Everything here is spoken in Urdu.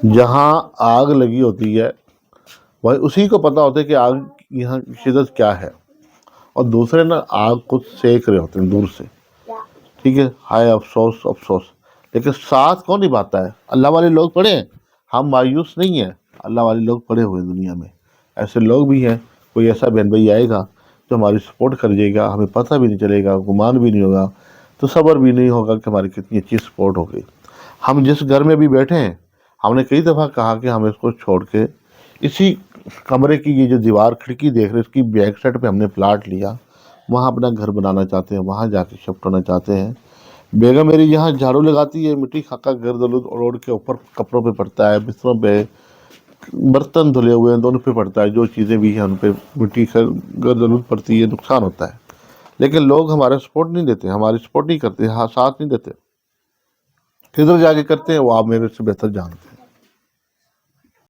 جہاں آگ لگی ہوتی ہے وہی اسی کو پتہ ہوتا ہے کہ آگ یہاں کی شدت کیا ہے، اور دوسرے نا آگ کو سیک رہے ہوتے ہیں دور سے، ٹھیک ہے، ہائے افسوس افسوس، لیکن ساتھ کون نبھاتا ہے؟ اللہ والے لوگ پڑے ہیں، ہم مایوس نہیں ہیں، اللہ والے لوگ پڑے ہوئے ہیں دنیا میں، ایسے لوگ بھی ہیں، کوئی ایسا بہن بھائی آئے گا جو ہماری سپورٹ کر جائے گا، ہمیں پتہ بھی نہیں چلے گا، گمان بھی نہیں ہوگا، تو صبر بھی نہیں ہوگا کہ ہماری کتنی اچھی سپورٹ ہو گئی۔ ہم جس گھر میں بھی بیٹھے ہیں، ہم نے کئی دفعہ کہا کہ ہم اس کو چھوڑ کے اسی کمرے کی یہ جو دیوار کھڑکی دیکھ رہے اس کی بیک سائڈ پہ ہم نے پلاٹ لیا، وہاں اپنا گھر بنانا چاہتے ہیں، وہاں جا کے شفٹ ہونا چاہتے ہیں۔ بیگم میری یہاں جھاڑو لگاتی ہے، مٹی خاکہ گرد روڈ کے اوپر کپڑوں پہ پڑتا ہے، بستروں پہ، برتن دھلے ہوئے ہیں دونوں پہ پڑتا ہے، جو چیزیں بھی ہیں ان پہ مٹی گرد پڑتی ہے، نقصان ہوتا ہے، لیکن لوگ ہمارا سپورٹ نہیں دیتے، ہماری سپورٹ نہیں کرتے، ہاں ساتھ نہیں دیتے، کدھر جا کے کرتے ہیں وہ آپ میرے سے بہتر جانتے ہیں۔